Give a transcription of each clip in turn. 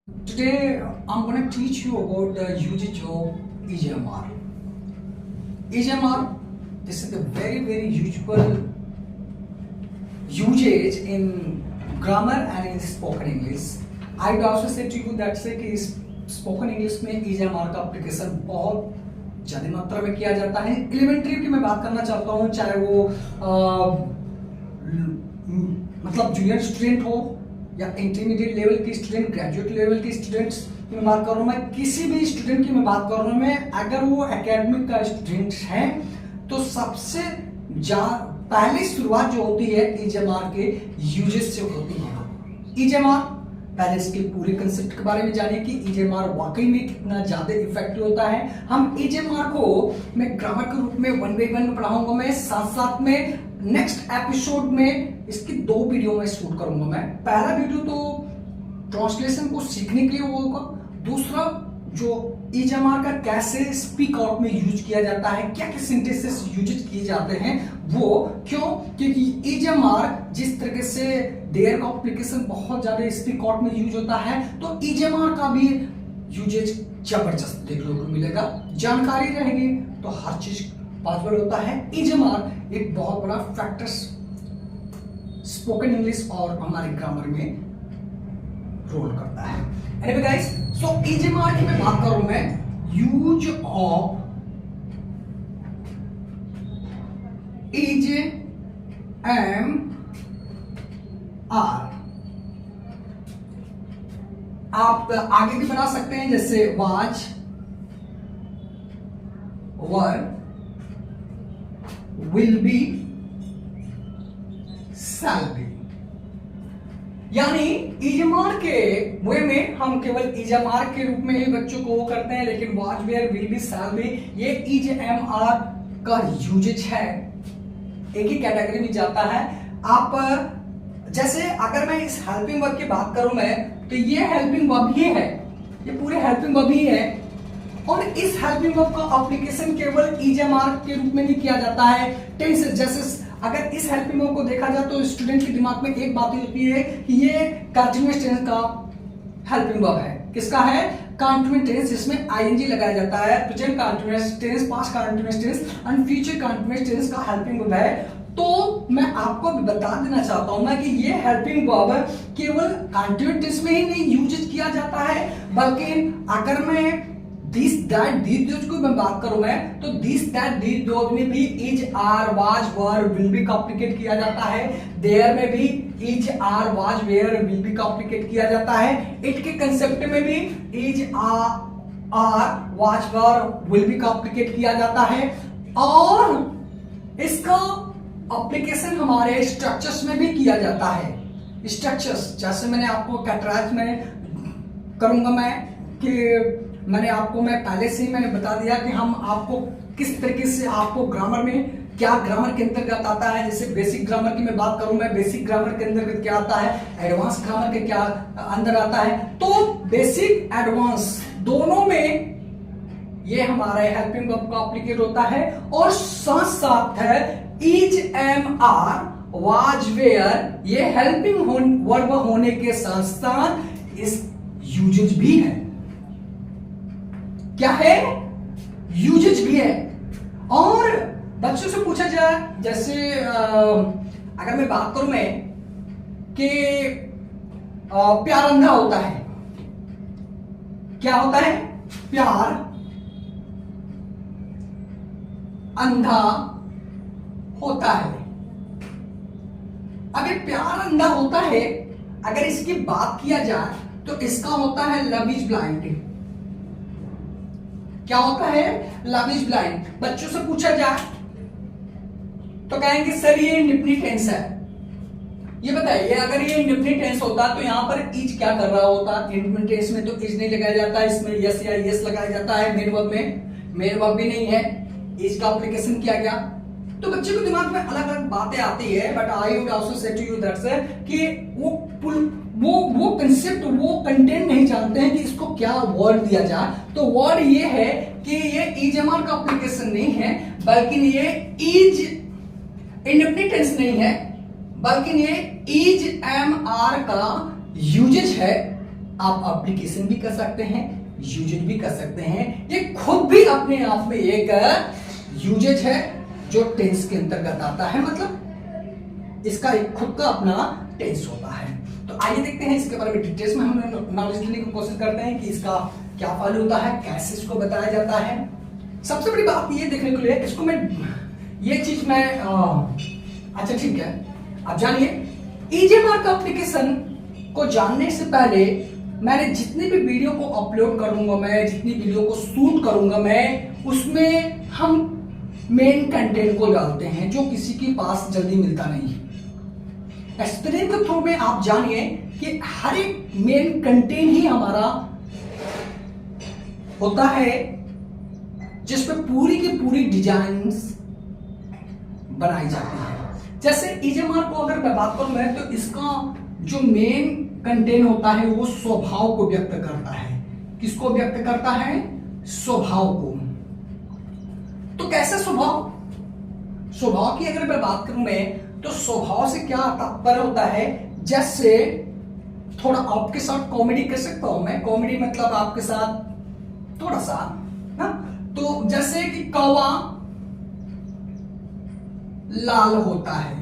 Today I'm going to teach you about the usage of EGMR. EGMR, this is the very usual usage in grammar and in spoken English. I would also say to you that say कि spoken English में EGMR का application बहुत ज़्यादा मात्रा में किया जाता है. एलिमेंट्री की मैं बात करना चाहता हूँ, चाहे वो मतलब जूनियर स्टूडेंट हो या इंटरमीडिएट लेवल के स्टूडेंट, ग्रेजुएट लेवल के स्टूडेंट्स की मैं बात कर रहा हूँ, मैं किसी भी स्टूडेंट की मैं बात कर रहा हूँ. मैं अगर वो एकेडमिक का स्टूडेंट है तो सबसे पहली शुरुआत जो होती है EGMR के यूजेस से होती है. EGMR, पहले इसके पूरे कंसेप्ट के बारे में जानिए कि EGMR वाकई में कितना ज्यादा इफेक्टिव होता है. हम EGMR को मैं ग्रामर के रूप में 1 by 1 पढ़ाऊंगा. मैं साथ में नेक्स्ट एपिसोड में इसकी 2 वीडियो में शूट करूंगा. मैं पहला वीडियो तो ट्रांसलेशन को सीखने के लिए होगा, दूसरा जो EGMR का कैसे स्पीक आउट में यूज किया जाता है, क्या क्या सेंटेंसेस यूज किए जाते हैं, वो क्यों, क्योंकि EGMR जिस तरीके से देयर का एप्लीकेशन बहुत ज्यादा स्पीक आउट में यूज होता है, तो EGMR का भी यूजेज जबरदस्त देखने को मिलेगा. जानकारी रहेगी तो हर चीज पॉसिबल होता है. EGMR एक बहुत बड़ा फैक्टर स्पोकन इंग्लिश और हमारे ग्रामर में रोल करता है. एनीवे गाइस, सो EGMR की मैं बात करूं, मैं यूज ऑफ EGMR आप आगे भी बना सकते हैं, जैसे was, were, will be, shall B. यानी EGMR के वे में हम केवल EGMR के रूप में ही बच्चों को वो करते हैं, लेकिन was, were, will be, shall be ये EGMR का यूजेज है, एक ही कैटेगरी में जाता है. आप जैसे अगर मैं इस हेल्पिंग वर्ब की बात करूं मैं, तो ये हेल्पिंग वर्ब ही है, ये पूरे हेल्पिंग वर्ब ही है. और इस हेल्पिंग वर्ब का एप्लीकेशन केवल EGMR के रूप में नहीं किया जाता है. टेंस, जैसे अगर इस हेल्पिंग वर्ब को देखा जाए तो स्टूडेंट के दिमाग में एक बात होती है कि ये कंटीन्यूअस टेंस का हेल्पिंग वर्ब है. किसका है? कंटीन्यूअस टेंस, जिसमें आईएनजी लगाया जाता है. Present continuous tense, past continuous tense and future continuous tense का हेल्पिंग वर्ब है. तो मैं आपको बता देना चाहता हूं ना कि ये हेल्पिंग वर्ब केवल कंटीन्यूअस टेंस में ही नहीं यूज किया जाता है, बल्कि अगर मैं दिस दैट दीज दोज को मैं बात करूं मैं, तो दिस दैट दीज दोज में भी is, are, was, were, will be का एप्लीकेट किया जाता है. देयर में भी is, are, was, were, will be का एप्लीकेट किया जाता है. इट के कंसेप्ट में भी is, are, was, were, will be का एप्लीकेट किया जाता है. और इसका एप्लीकेशन हमारे स्ट्रक्चर्स में भी किया जाता है. स्ट्रक्चर्स जैसे मैंने आपको कैटराइज में करूंगा मैं कि मैं पहले से ही मैंने बता दिया कि हम आपको किस तरीके से आपको ग्रामर में क्या ग्रामर के अंतर्गत आता है. जैसे बेसिक ग्रामर की मैं बात करूं मैं, बेसिक ग्रामर के अंतर्गत क्या आता है, एडवांस ग्रामर के क्या अंदर आता है. तो बेसिक एडवांस दोनों में ये हमारा हेल्पिंग वर्ब का एप्लीकेट होता है. और साथ साथ है EGMR, वाज, वेयर, ये हेल्पिंग वर्ब होने के साथ साथ इस यूजेज भी है. क्या है? यूजेज भी है. और बच्चों से पूछा जाए, जैसे अगर मैं बात करूं मैं कि प्यार अंधा होता है. क्या होता है? प्यार अंधा होता है. अगर प्यार अंधा होता है, अगर इसकी बात किया जाए तो इसका होता है लव इज ब्लाइंड. क्या होता है? Love is blind. बच्चों से पूछा जाए तो कहेंगे सर ये इंडेफिनिट टेंस है. ये बताइए अगर ये इंडेफिनिट टेंस होता तो यहां पर इज क्या कर रहा होता? इंडेफिनिट टेंस में तो इज नहीं लगाया जाता, इसमें यस या यस लगाया जाता है. मेन वर्ब में मेन वर्ब भी नहीं है, इज का एप्लीकेशन किया गया. तो बच्चे को दिमाग में अलग अलग बातें आती है, but I would also say to you that's कि वो कंसेप्ट, वो कंटेंट नहीं जानते हैं कि इसको क्या वर्ड दिया जाए. तो वर्ड ये है कि ये EGMR का एप्लीकेशन नहीं है, बल्कि ये इज इंडेफिनिट टेंस नहीं है, बल्कि ये इज एम आर का यूजेज है. आप एप्लीकेशन भी कर सकते हैं, यूजेज भी कर सकते हैं। ये खुद भी अपने आप में एक यूजेज है जो टेंस के अंतर्गत आता है, मतलब इसका एक खुद का अपना टेंस होता है। तो आइए देखते हैं इसके बारे में डिटेल्स में हम नॉलेज लेने की कोशिश करते हैं कि इसका क्या फल होता है, कैसे इसको बताया जाता है। सबसे बड़ी बात ये देखने को लिए इसको मैं ये चीज मैं अच्छा ठीक है, अब जानिए ईजेमार्क एप्लीकेशन को जानने से पहले मैंने जितनी भी वीडियो को अपलोड करूंगा, मैं जितनी वीडियो को शूट करूंगा, मैं उसमें हम मेन कंटेंट को डालते हैं जो किसी के पास जल्दी मिलता नहीं है। एक्सपीरियंस के थ्रू में आप जानिए कि हर एक मेन कंटेंट ही हमारा होता है जिसपे पूरी की पूरी डिजाइन्स बनाई जाती है। जैसे ईजेमार्क को अगर मैं बात करूं मैं, तो इसका जो मेन कंटेंट होता है वो स्वभाव को व्यक्त करता है। किसको व्यक्त करता है? स्वभाव को। तो कैसे स्वभाव? स्वभाव की अगर मैं बात करूं मैं, तो स्वभाव से क्या तात्पर्य होता है, जैसे थोड़ा आपके साथ कॉमेडी कर सकता हूं मैं। कॉमेडी मतलब आपके साथ थोड़ा सा ना, तो जैसे कि कौवा लाल होता है।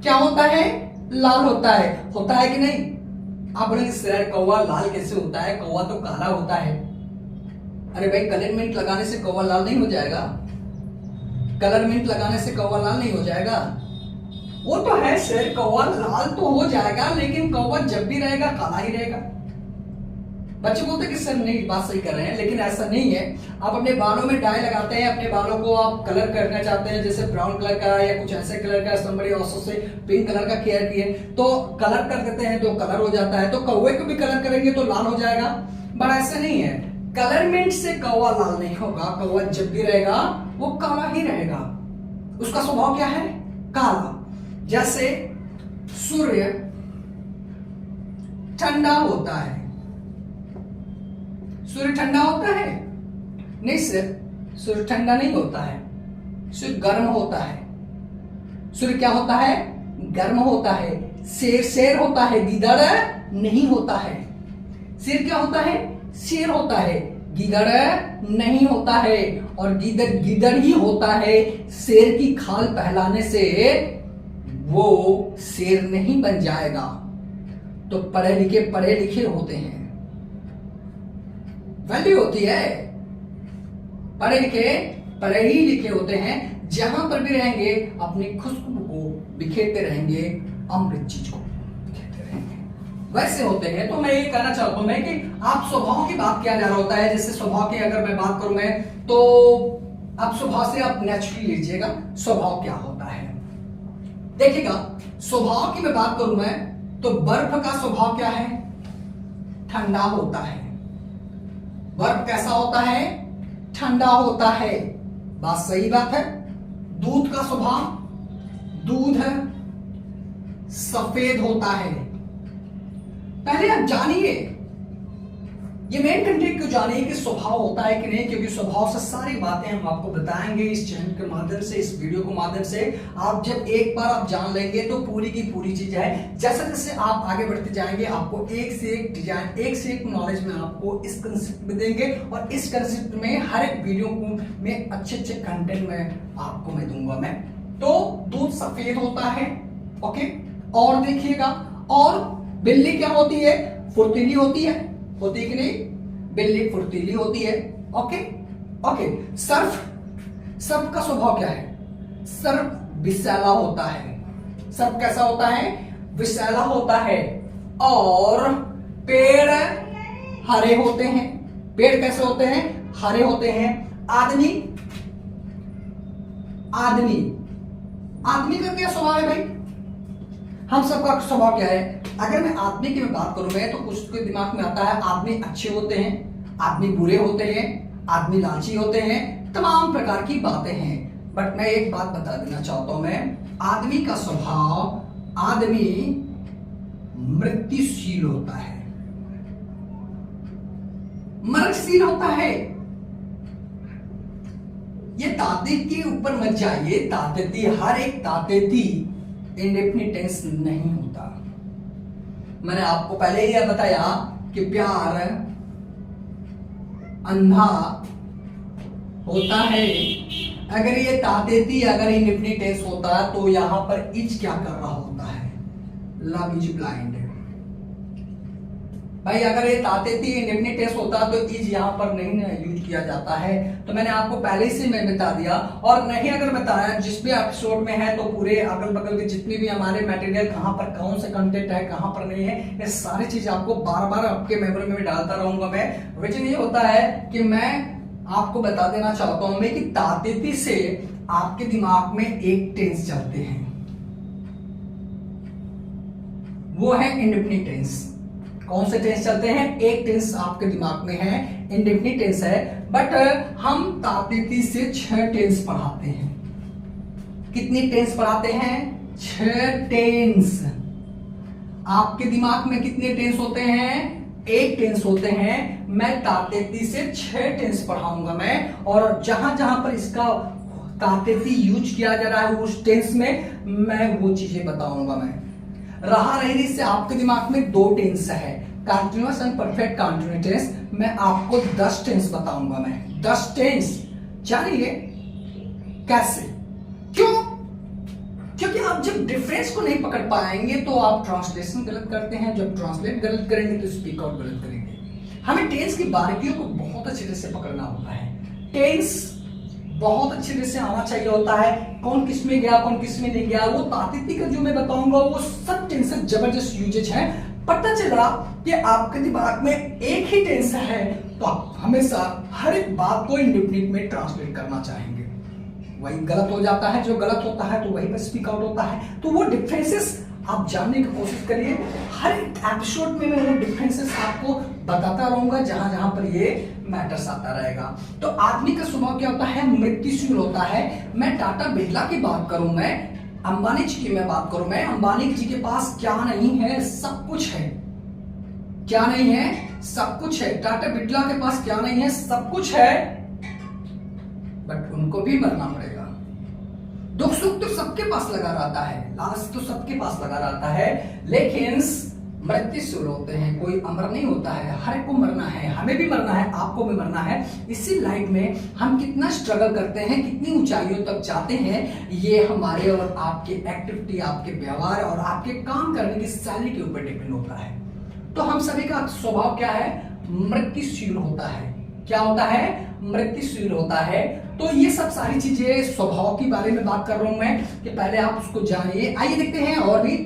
क्या होता है? लाल होता है कि नहीं? आप बोलेंगे सर कौवा लाल कैसे होता है, कौवा तो काला होता है। अरे भाई कलरमेंट लगाने से कौवा लाल नहीं हो जाएगा, कलरमेंट लगाने से कौवा लाल नहीं हो जाएगा। वो तो है सर, कौवा लाल तो हो जाएगा, लेकिन कौवा जब भी रहेगा काला ही रहेगा। बच्चे बोलते कि सर नहीं बात सही कर रहे हैं, लेकिन ऐसा नहीं है। आप अपने बालों में डाई लगाते हैं, अपने बालों को आप कलर करना चाहते हैं, जैसे ब्राउन कलर का या कुछ ऐसे कलर का, somebody also से पिंक कलर का केयर किए तो कलर कर देते हैं तो कलर हो जाता है। तो कौवे को भी कलर करेंगे तो लाल हो जाएगा, बट ऐसा नहीं है। कलरमेंट से कौवा लाल नहीं होगा, कौवा जब भी रहेगा वो काला ही रहेगा। उसका स्वभाव क्या है? काला। जैसे सूर्य ठंडा होता है। सूर्य ठंडा होता है? नहीं सर, सूर्य ठंडा नहीं होता है, सूर्य गर्म होता है। सूर्य क्या होता है? गर्म होता है। शेर होता है, गीदड़ नहीं होता है। शेर क्या होता है? शेर होता है, गीदड़ नहीं होता है। और गीदड़ ही होता है। शेर की खाल पहलाने से वो शेर नहीं बन जाएगा। तो पढ़े लिखे होते हैं, वैल्यू होती है। पढ़े ही लिखे होते हैं, जहां पर भी रहेंगे अपनी खुशबू को बिखेरते रहेंगे, अमृत चीज को बिखेरते रहेंगे, वैसे होते हैं। तो मैं ये कहना चाहता हूं मैं कि आप स्वभाव की बात किया जा रहा होता है। जैसे स्वभाव की अगर मैं बात करूं मैं, तो आप स्वभाव से आप नेचुरली लीजिएगा स्वभाव क्या होता है। देखिएगा स्वभाव की मैं बात करूं मैं, तो बर्फ का स्वभाव क्या है? ठंडा होता है। बर्फ कैसा होता है? ठंडा होता है। बात सही बात है। दूध का स्वभाव, दूध है सफेद होता है। पहले आप जानिए, ये मेन कंटेंट को जानिए कि स्वभाव होता है कि नहीं, क्योंकि स्वभाव से सारी बातें हम आपको बताएंगे इस चैनल के माध्यम से, इस वीडियो के माध्यम से। आप जब एक बार आप जान लेंगे तो पूरी की पूरी चीज है। जैसे जैसे आप आगे बढ़ते जाएंगे, आपको एक से एक डिजाइन, एक से एक नॉलेज में आपको इस कंसेप्ट में देंगे, और इस कंसेप्ट में हर एक वीडियो को में अच्छे कंटेंट में आपको मैं दूंगा मैं। तो दूध सफेद होता है, ओके। और देखिएगा, और बिल्ली क्या होती है? फुर्तीली होती है कि नहीं? बिल्ली फुर्तीली होती है, ओके। सर्प का स्वभाव क्या है? सर्प विषैला होता है। सर्प कैसा होता है? विषैला होता है। और पेड़ हरे होते हैं। पेड़ कैसे होते हैं? हरे होते हैं। आदमी का क्या स्वभाव है भाई? हम सबका स्वभाव क्या है? अगर मैं आदमी की बात करूं मैं, तो उसके दिमाग में आता है आदमी अच्छे होते हैं, आदमी बुरे होते हैं, आदमी लालची होते हैं, तमाम प्रकार की बातें हैं। बट मैं एक बात बता देना चाहता हूं मैं, आदमी का स्वभाव, आदमी मृत्युशील होता है, मरणशील होता है। ये ताते के ऊपर मत जाइए। तातेती, हर एक तातेती इंडेफिनिट टेंस नहीं होता। मैंने आपको पहले ही बताया कि प्यार अंधा होता है। अगर ये तातेती अगर इंडेफिनिट टेंस होता तो यहां पर इज क्या कर रहा होता है, लव इज ब्लाइंड। भाई अगर ये तातेती इंडेफिनिट टेंस होता तो इज यहां पर नहीं यूज किया जाता है। तो मैंने आपको पहले से मैं बता दिया, और नहीं अगर बताया जिस भी एपिसोड में है तो पूरे अगल बगल के जितने भी हमारे मटेरियल कहां पर कौन से कंटेंट है कहां पर नहीं है, ये सारी चीज आपको बार बार आपके मेमोरी में डालता रहूंगा मैं। रीजन ये होता है कि मैं आपको बता देना चाहता हूं मैं कि तातेती से आपके दिमाग में एक टेंस चलते हैं, वो है इंडेफिनिट टेंस। कौन से टेंस चलते हैं? एक टेंस आपके दिमाग में है, इंडेफिनिट टेंस है, बट हम तातेती से 6 टेंस पढ़ाते हैं। कितनी टेंस पढ़ाते हैं? 6 टेंस। आपके दिमाग में कितने टेंस होते हैं? 1 टेंस होते हैं। मैं तातेती से 6 टेंस पढ़ाऊंगा मैं, और जहां जहां पर इसका तातेती यूज किया जा रहा है उस टेंस में मैं वो चीजें बताऊंगा मैं। रहा रही से आपके दिमाग में 2 टेंस है, continuous and perfect continuous tense. मैं आपको 10 टेंस बताऊंगा मैं, 10 टेंस। जानिए कैसे? क्यों? क्योंकि आप जब डिफरेंस को नहीं पकड़ पाएंगे तो आप ट्रांसलेशन गलत करते हैं, जब ट्रांसलेट गलत करेंगे तो स्पीक आउट गलत करेंगे। हमें टेंस की बारीकियों को बहुत अच्छे तरह से पकड़ना होता है। टेंस बहुत अच्छे तरह से आना चाहिए होता है, कौन किस में गया कौन किस में नहीं गया। वो तातेती का जो मैं बताऊंगा वो सब टेंस जबरदस्त यूजेज है। पता चला कि आपके दिमाग में एक ही टेंस है तो आप हमेशा हर एक बात को इंडेफिनिट में ट्रांसलेट करना चाहेंगे, वही गलत हो जाता है। जो गलत होता है तो वही पर स्पीक आउट होता है। तो वो डिफरेंसेस आप जानने की कोशिश करिए। हर एक एपिसोड में मैं वो डिफरेंसेस आपको बताता रहूंगा जहां जहां पर ये मैटर्स आता रहेगा। तो आदमी का स्वभाव क्या होता है? मृत्युशील होता है। मैं टाटा बिरला की बात करूं, मैं अंबानी जी की मैं बात करूं, मैं अंबानी जी के पास क्या नहीं है? सब कुछ है। क्या नहीं है? सब कुछ है। टाटा बिरला के पास क्या नहीं है? सब कुछ है, बट उनको भी मरना पड़ेगा। दुख सुख तो सबके पास लगा रहता है, लालच तो सबके पास लगा रहता है, लेकिन मृत्युशील होते हैं। कोई अमर नहीं होता है, हर एक को मरना है, हमें भी मरना है, आपको भी मरना है। इसी लाइफ में हम कितना स्ट्रगल करते हैं, कितनी ऊंचाइयों तक जाते हैं, ये हमारे और आपके एक्टिविटी, आपके व्यवहार और आपके काम करने की शैली के ऊपर डिपेंड होता है। तो हम सभी का स्वभाव क्या है? मृत्युशील होता है। क्या होता है? मृत्युशील होता है। तो ये सब सारी चीजें स्वभाव के बारे में बात कर रहा हूं मैं कि पहले आप उसको जानिए। आइए देखते हैं और भी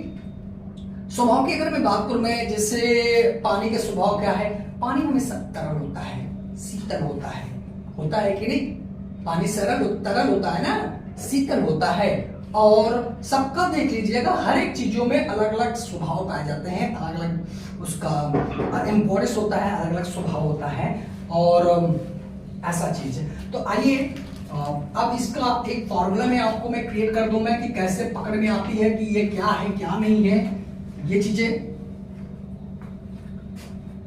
स्वभाव की अगर मैं बात करूं मैं, जैसे पानी का स्वभाव क्या है? पानी हमेशा तरल होता है, शीतल होता है कि नहीं? पानी तरल होता है ना, शीतल होता है। और सबका देख लीजिएगा, हर एक चीजों में अलग अलग स्वभाव पाए जाते हैं, अलग अलग उसका इम्पोर्टेंस होता है, अलग अलग स्वभाव होता है, और ऐसा चीज है। तो आइए अब इसका एक फॉर्मूला में आपको मैं क्रिएट कर दूं मैं कि कैसे पकड़ में आती है कि ये क्या है क्या नहीं है ये चीजें।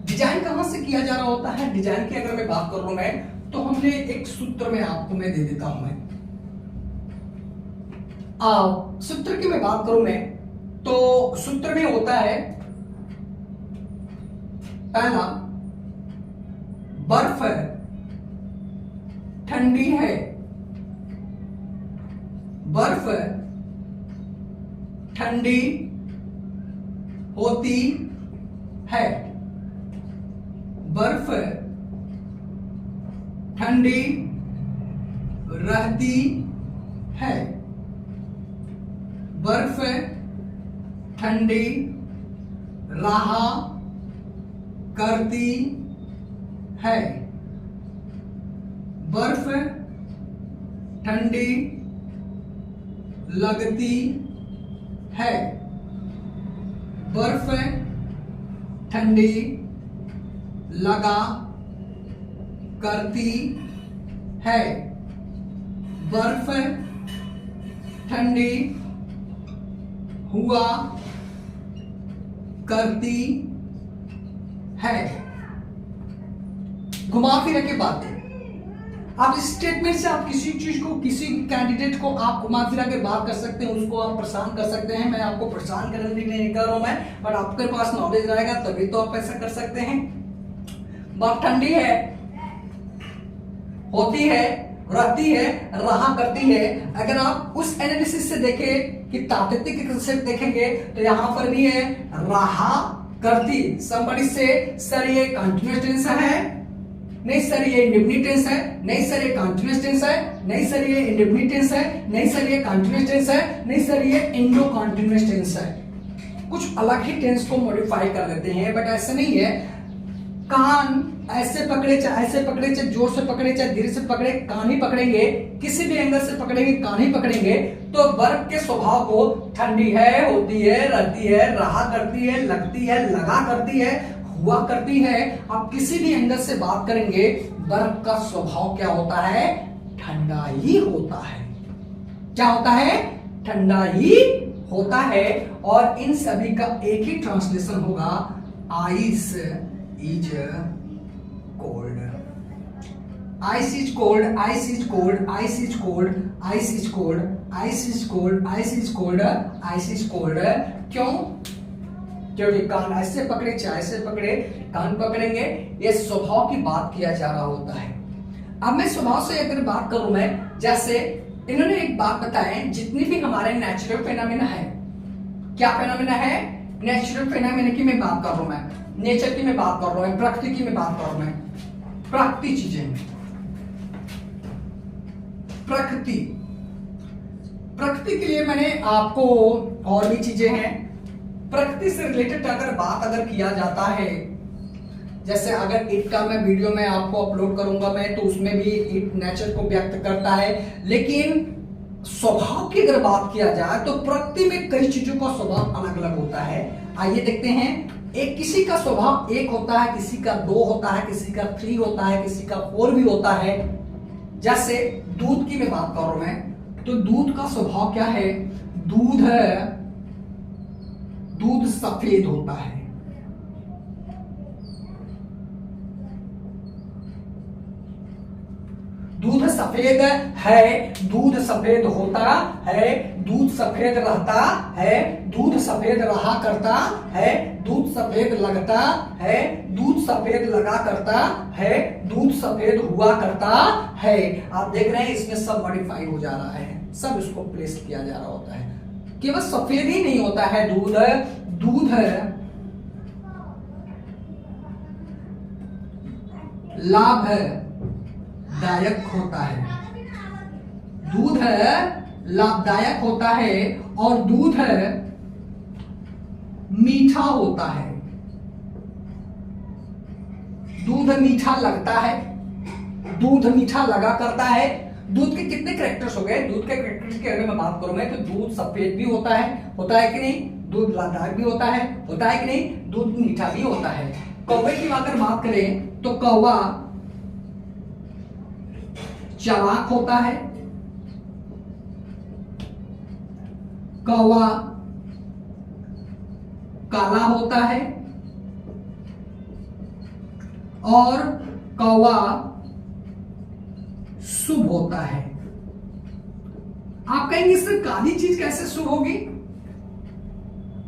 डिजाइन कहां से किया जा रहा होता है? डिजाइन की अगर मैं बात कर रहा हूं मैं, तो हमने एक सूत्र में आपको मैं दे देता हूं मैं। सूत्र की मैं बात करूं मैं, तो सूत्र में होता है पहला, बर्फ ठंडी है, बर्फ ठंडी होती है, बर्फ ठंडी रहती है, बर्फ ठंडी रहा करती है, बर्फ ठंडी लगती है, बर्फ ठंडी लगा करती है, बर्फ ठंडी हुआ करती है। घुमा फिरा के बातें, आप इस स्टेटमेंट से आप किसी चीज को, किसी कैंडिडेट को आप घुमा फिरा के बात कर सकते हैं, उसको आप परेशान कर सकते हैं। मैं आपको परेशान करने के लिए नहीं कर रहा हूं मैं, बट आपके पास नॉलेज रहेगा तभी तो आप ऐसा कर सकते हैं। बर्फ ठंडी है, होती है, रहती है, रहा करती है। अगर आप उस एनालिसिस से देखें कि तात्विक से देखेंगे तो यहां पर भी है रहा करती। somebody से सर ये कंटिन्यूअस टेंस है, नहीं सर ये इंडेफिनिट टेंस है, नहीं सर ये कंटिन्यूअस टेंस है, नहीं सर ये इंडेफिनिट टेंस है, नहीं सर ये कंटिन्यूअस टेंस है, नहीं सर ये इंडो कंटिन्यूअस टेंस है। कुछ अलग ही टेंस को मॉडिफाई कर देते हैं, बट ऐसा नहीं है। कान ऐसे पकड़े चाहे ऐसे पकड़े, चाहे जोर से पकड़े चाहे धीरे से पकड़े, कान ही पकड़ेंगे, किसी भी एंगल से पकड़ेंगे कान ही पकड़ेंगे। तो बर्फ के स्वभाव को ठंडी है, होती है, रहती है, रहा करती है, लगती है, लगा करती है, हुआ करती है। आप किसी भी एंगल से बात करेंगे, बर्फ का स्वभाव क्या होता है? ठंडा ही होता है। क्या होता है? ठंडा ही होता है। और इन सभी का एक ही ट्रांसलेशन होगा, ice is cold. Ice is cold, ice is cold, ice is cold, ice is cold, ice is cold, ice is cold, ice is cold. क्यों? क्योंकि कान ऐसे पकड़े चाहे ऐसे पकड़े, कान पकड़ेंगे। ये स्वभाव की बात किया जा रहा होता है। अब मैं स्वभाव से अगर बात करूं, मैं जैसे इन्होंने एक बात बताए, जितनी भी हमारे नेचुरल फेनोमेना है, क्या फेनोमेना है? नेचुरल फेनोमेना की मैं बात कर रहा हूं, मैं नेचर की मैं बात कर रहा हूं, प्रकृति की मैं बात कर रहा हूं, मैं प्रकृति चीजें, प्रकृति प्रकृति के लिए मैंने आपको और भी चीजें हैं। प्रकृति से रिलेटेड अगर किया जाता है, जैसे अगर ईट का मैं वीडियो में आपको अपलोड करूंगा मैं, तो उसमें भी ईट नेचर को व्यक्त करता है। लेकिन स्वभाव की अगर बात किया जाए तो प्रकृति में कई चीजों का स्वभाव अलग अलग होता है। आइए देखते हैं। एक किसी का स्वभाव एक होता है, किसी का 2 होता है, किसी का 3 होता है, किसी का 4 भी होता है। जैसे दूध की मैं बात कर रहा हूं मैं, तो दूध का स्वभाव क्या है? दूध है, दूध सफेद होता है। दूध सफेद है, दूध सफेद होता है, दूध सफेद रहता है, दूध सफेद रहा करता है, दूध सफेद लगता है, दूध सफेद लगा करता है, दूध सफेद हुआ करता है। आप देख रहे हैं इसमें सब मॉडिफाई हो जा रहा है, सब इसको प्लेस किया जा रहा होता है। केवल सफेद ही नहीं होता है दूध, दूध है लाभ है दायक होता है, दूध है लाभदायक होता है, और दूध है मीठा होता है। दूध मीठा लगता है, दूध मीठा लगा करता है। दूध के कितने कैरेक्टर्स हो गए? दूध के कैरेक्टर्स की अगर मैं बात करूं मैं, तो दूध सफेद भी होता है कि नहीं? दूध लाभदायक भी होता है कि नहीं? दूध मीठा भी होता है। कौवे की अगर बात करें तो कौवा चालाक होता है, कौवा काला होता है, और कौवा शुभ होता है। आप कहेंगे इससे काली चीज कैसे शुभ होगी?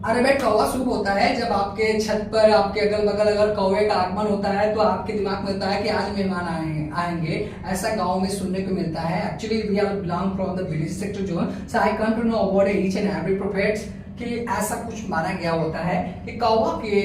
अरे भाई, कौवा शुभ होता है जब आपके छत पर, आपके अगल बगल अगर कौवे का आगमन होता है तो आपके दिमाग में होता है कि आज मेहमान आएंगे। ऐसा गांव में सुनने को मिलता है। Actually we are belong from the village sector जो है, so I come to know about each and every prophets कि ऐसा कुछ माना गया होता है कि कौवा के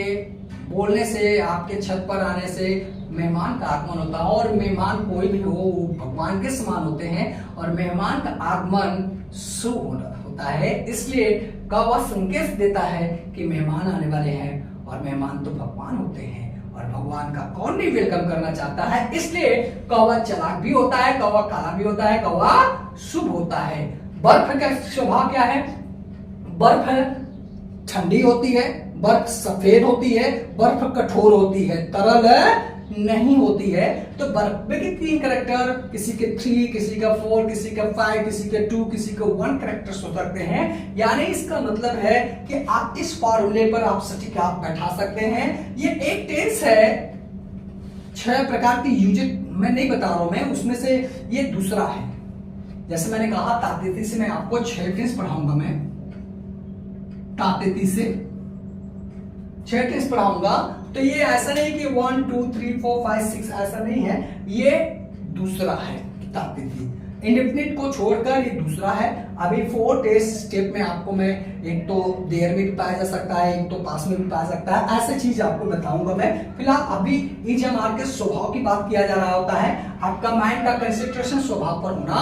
बोलने से, आपके छत पर आने से मेहमान का आगमन होता है। और मेहमान कोई भी हो, वो भगवान के समान होते हैं, और मेहमान का आगमन शुभ होता है। इसलिए कौवा संकेत देता है कि मेहमान आने वाले हैं, और मेहमान तो भगवान होते हैं, और भगवान का कौन नहीं वेलकम करना चाहता है। इसलिए कौवा चालाक भी होता है, कौवा काला भी होता है, कौवा शुभ होता है। बर्फ का स्वभाव क्या है? बर्फ ठंडी होती है, बर्फ सफेद होती है, बर्फ कठोर होती है, तरल नहीं होती है। तो बर्फ में के 3 कैरेक्टर, किसी के 3, किसी का 4, किसी का 5, किसी के 2, किसी के 1 कैरेक्टर्स हो सकते हैं। यानी इसका मतलब है कि आप इस फॉर्मूले पर आप सटीक आप बैठा सकते हैं। ये एक टेंस है, 6 प्रकार की यूजेज मैं नहीं बता रहा हूं, मैं उसमें से ये दूसरा है। जैसे मैंने कहा तातेती से मैं आपको 6 टेंस पढ़ाऊंगा, मैं तातेती से 6 टेंस पढ़ाऊंगा। तो ये ऐसा नहीं कि 1 2 3 4 5 6 ऐसा नहीं है, ये दूसरा है तातेती। इंडेफिनिट को छोड़कर ये दूसरा है। अभी 4 टेस्ट स्टेप में आपको मैं एक तो देर में भी पाया जा सकता है, एक तो पास में भी पाया सकता है, ऐसे चीज आपको बताऊंगा मैं। फिलहाल अभी ईएमआर के स्वभाव की बात किया जा रहा होता है। आपका माइंड का कंसंट्रेशन स्वभाव पर होना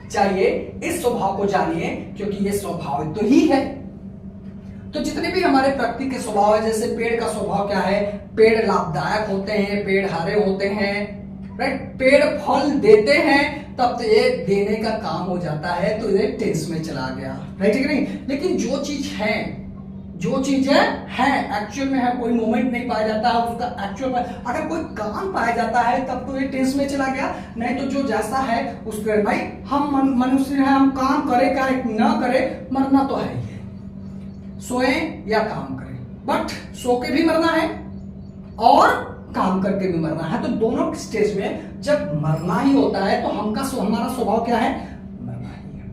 चाहिए। इस स्वभाव को जानिए क्योंकि ये स्वभाव तो ही है। तो जितने भी हमारे प्रकृति के स्वभाव है, जैसे पेड़ का स्वभाव क्या है, पेड़ लाभदायक होते हैं, पेड़ हरे होते हैं, राइट, पेड़ फल देते हैं, तब तो ये देने का काम हो जाता है, तो ये टेंस में चला गया, राइट है कि नहीं। लेकिन जो चीज है, जो चीजें है एक्चुअल में है, कोई मोमेंट नहीं पाया जाता है उसका एक्चुअल में। अगर कोई काम पाया जाता है तब तो ये टेंस में चला गया, नहीं तो जो जैसा है उस पर भाई हम मनुष्य हैं, हम काम करें क्या ना करें, मरना तो है ही, सोए या काम करें, बट सो के भी मरना है और काम करके भी मरना है। तो दोनों स्टेज में जब मरना ही होता है तो हमारा स्वभाव क्या है, मरना ही है।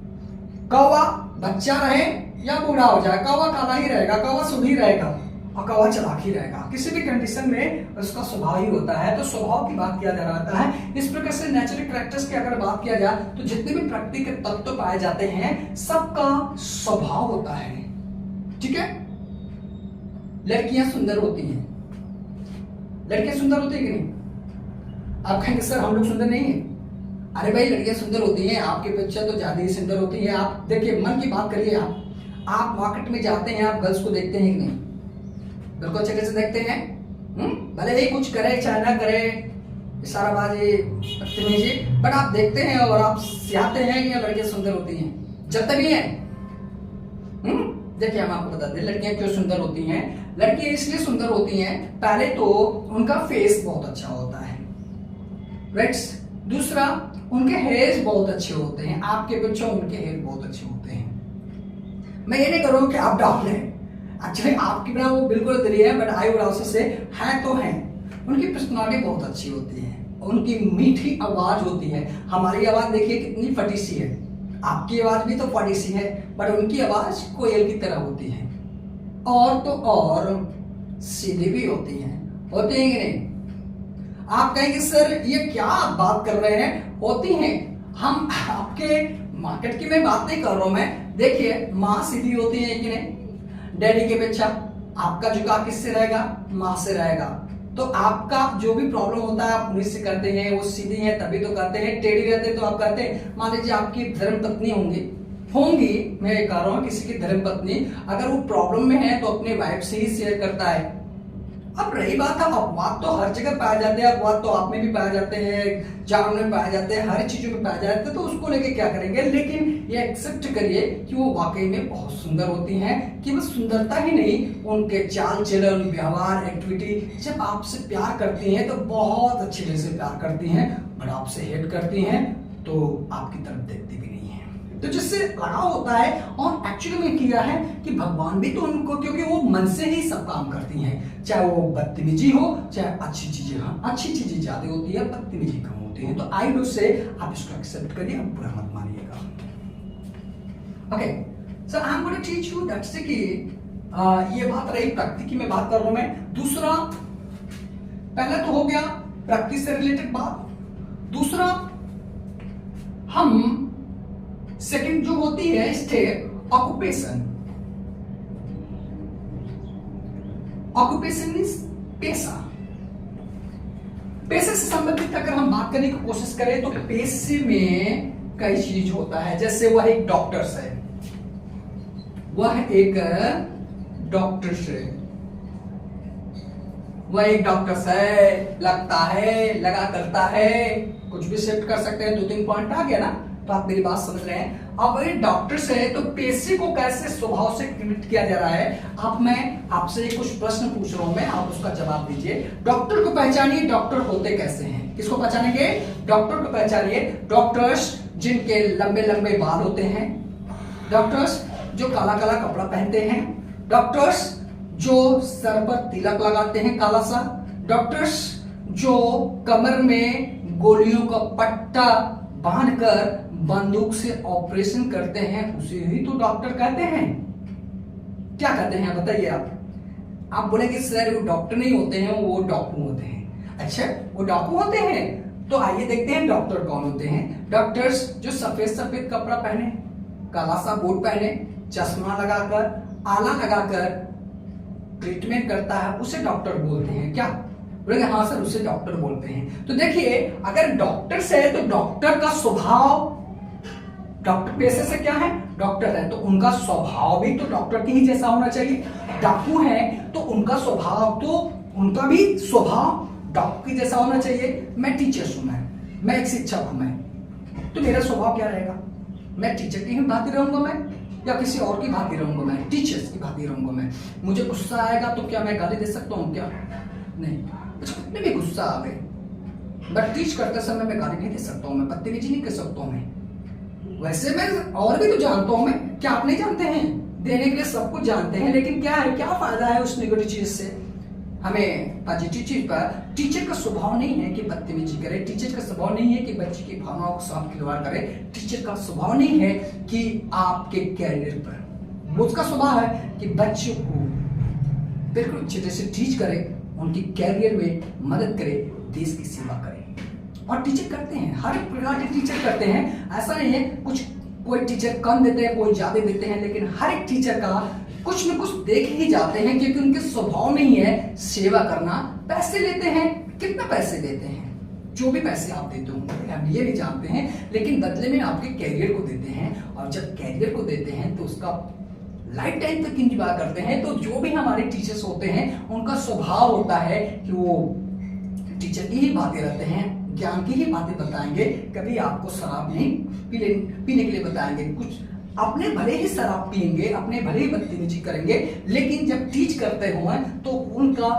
कौवा बच्चा रहे या बूढ़ा हो जाए, कौवा काला ही रहेगा, कौवा शुभ ही रहेगा और कौवा चालाक ही रहेगा, किसी भी कंडीशन में उसका स्वभाव ही होता है। तो स्वभाव की बात किया जा रहा है। इस प्रकार से नेचुरल कैरेक्टर्स की अगर बात किया जाए तो जितने भी प्रकृति के तत्व पाए जाते हैं सबका स्वभाव होता है, ठीक है। लड़कियां सुंदर होती हैं, लड़कियां सुंदर होती है कि नहीं? आप कहेंगे सर हम लोग सुंदर नहीं है। अरे भाई लड़कियां सुंदर होती हैं, आपके अपेक्षा तो ज्यादा ही सुंदर होती हैं। आप देखिए, मन की बात करिए, आप मार्केट में जाते हैं, आप गर्ल्स को देखते हैं कि नहीं? बिल्कुल अच्छे से देखते हैं, भले ही कुछ करे चाहे ना करे, इशाराबाजी बदतमीजी, बट आप देखते हैं और आप चाहते हैं कि लड़कियां सुंदर होती हैं, जब तक है। देखिए हम आपको बता दें लड़कियां क्यों सुंदर होती हैं। लड़कियां इसलिए सुंदर होती हैं, पहले तो उनका फेस बहुत अच्छा होता है, राइट। दूसरा, उनके हेयर बहुत अच्छे होते हैं, आपके अपेक्षा उनके हेयर बहुत अच्छे होते हैं। मैं ये नहीं कर रहा हूं कि आप डाउन हैं, एक्चुअली आपकी बिना वो बिल्कुल दरी है, बट आई वुड आल्सो से है तो है। उनकी पर्सनालिटी बहुत अच्छी होती है, उनकी मीठी आवाज होती है। हमारी आवाज देखिए कितनी फटी सी है, आपकी आवाज भी तो फटी सी है, बट उनकी आवाज कोयल की तरह होती है, और तो और सीधी भी होती है कि नहीं? आप कहेंगे सर ये क्या बात कर रहे हैं, होती हैं। हम आपके मार्केट की मैं बात नहीं कर रहा हूं मैं। देखिए माँ सीधी होती है कि नहीं? डैडी के अपेक्षा आपका झुकाव किससे रहेगा? माँ से रहेगा। तो आपका जो भी प्रॉब्लम होता है आप उन्हीं से करते हैं, वो सीधी है तभी तो करते हैं, टेढ़ी रहते तो आप करते हैं। मान लीजिए आपकी धर्म पत्नी होंगी, मैं ये कह रहा हूं किसी की धर्म पत्नी अगर वो प्रॉब्लम में है तो अपने वाइफ से ही शेयर करता है। अब रही बात है अपवाद, तो हर जगह पाए जाते हैं, अपवाद तो आप में भी पाए जाते हैं, जान में पाए जाते हैं, हर चीजों में पाए जाते हैं, तो उसको लेके क्या करेंगे। लेकिन ये एक्सेप्ट करिए कि वो वाकई में बहुत सुंदर होती हैं, कि बस सुंदरता ही नहीं, उनके चाल चलन, व्यवहार, एक्टिविटी, जब आपसे प्यार करती हैं तो बहुत अच्छे ढंग से प्यार करती हैं, बट आपसे हेट करती हैं तो आपकी तरफ देखती भी नहीं है। तो जिससे लगाव होता है, और एक्चुअली में किया है कि भगवान भी तो उनको, क्योंकि वो मन से ही सब काम करती हैं, चाहे वो बदतमीजी हो चाहे अच्छी चीजें। हाँ, अच्छी चीजें ज्यादा होती है, बदतमीजी कम होती है। तो आई वुड से आप इसको एक्सेप्ट करिए, आप बुरा मत मानिएगा। Okay, so I am going to teach you that's कि ये बात रही प्रकृति की, मैं बात कर रहा हूं मैं। दूसरा, पहला तो हो गया प्रकृति से रिलेटेड बात। दूसरा, हम सेकंड जो होती है स्टेप, ऑक्यूपेशन। ऑक्यूपेशन मींस पेशा। पेशे से संबंधित अगर हम बात करने की कोशिश करें तो पेशे में कई चीज होता है। जैसे वह एक डॉक्टर है, वह एक डॉक्टर है, लगता है, लगा करता है, कुछ भी शिफ्ट कर सकते हैं। 2-3 पॉइंट आ गया ना, तो आप मेरी बात समझ रहे हैं। अब ये डॉक्टर है तो पेशे को कैसे स्वभाव से कनेक्ट किया जा रहा है। अब मैं आपसे कुछ प्रश्न पूछ रहा हूं मैं, आप उसका जवाब दीजिए। डॉक्टर को पहचानिए, डॉक्टर होते कैसे हैं। किसको पहचानेंगे? डॉक्टर को पहचानिए। डॉक्टर्स जिनके लंबे लंबे बाल होते हैं, डॉक्टर्स जो काला काला कपड़ा पहनते हैं, डॉक्टर्स जो सर पर तिलक लगाते हैं काला सा, डॉक्टर्स जो कमर में गोलियों का पट्टा बांधकर बंदूक से ऑपरेशन करते हैं उसे ही तो डॉक्टर कहते हैं। क्या कहते हैं बताइए आप बोलेंगे सर वो डॉक्टर नहीं होते हैं, वो डाकू होते हैं। अच्छा, वो डाकू होते हैं, तो आइए देखते हैं डॉक्टर कौन होते हैं। डॉक्टर्स जो सफेद सफेद कपड़ा पहने, काला सा कोट पहने, चश्मा लगाकर, आला लगाकर ट्रीटमेंट करता है, उसे डॉक्टर बोलते हैं। क्या बोलेंगे? हाँ सर, उसे डॉक्टर बोलते हैं। तो देखिए, अगर डॉक्टर से तो डॉक्टर का स्वभाव, डॉक्टर पेशे से क्या है? डॉक्टर है, तो उनका स्वभाव भी तो डॉक्टर के ही जैसा होना चाहिए। डाकू है तो उनका स्वभाव तो, उनका भी स्वभाव डॉक्टर के जैसा होना चाहिए। मैं टीचर हूं, मैं एक शिक्षक हूं, मैं तो मेरा स्वभाव क्या रहेगा? मैं टीचर की ही भांति रहूंगा मैं, या किसी और की भांति रहूंगा मैं? टीचर्स की भांति रहूंगा मैं। मुझे गुस्सा आएगा तो क्या मैं गाली दे सकता हूँ? क्या नहीं, कितने भी गुस्सा आ गए, बट टीच करते समय मैं गाली नहीं दे सकता हूँ, मैं बदतमीजी नहीं कर सकता हूँ मैं। वैसे मैं और भी तो जानता हूँ मैं, क्या आप नहीं जानते हैं? देने के लिए सब कुछ जानते हैं, लेकिन क्या है, क्या फायदा है उस नेगेटिव चीज से? हमें पॉजिटिव चीज पर, टीचर का स्वभाव नहीं है कि बदतमीजी करे, टीचर का स्वभाव नहीं है कि बच्चे की भावनाओं के साथ खिलवाड़ करे, टीचर का स्वभाव नहीं है कि आपके कैरियर पर, उसका स्वभाव है कि बच्चों को बिल्कुल अच्छे से टीच करे, उनकी कैरियर में मदद करे, देश की सेवा करे। और टीचर करते हैं, हर एक प्रकार के टीचर करते हैं। ऐसा नहीं है कुछ कोई टीचर कम देते हैं, कोई ज्यादा देते हैं, लेकिन हर एक टीचर का कुछ न कुछ देख ही जाते हैं, क्योंकि उनके स्वभाव नहीं है सेवा करना। पैसे लेते हैं, कितना पैसे देते हैं? जो भी पैसे आप देते होंगे हम ये नहीं जानते हैं, लेकिन बदले में आपके कैरियर को देते हैं। और जब कैरियर को देते हैं तो उसका लाइफ टाइम तक इंजॉय करते हैं। तो जो भी हमारे टीचर्स होते हैं, उनका स्वभाव होता है कि वो टीचर की ही बातें रहते हैं, ज्ञान की ही बातें बताएंगे, कभी आपको शराब नहीं पीने के लिए बताएंगे। कुछ अपने भले ही शराब पिएंगे, अपने भले ही बदतमीजी करेंगे, लेकिन जब टीच करते हुए तो उनका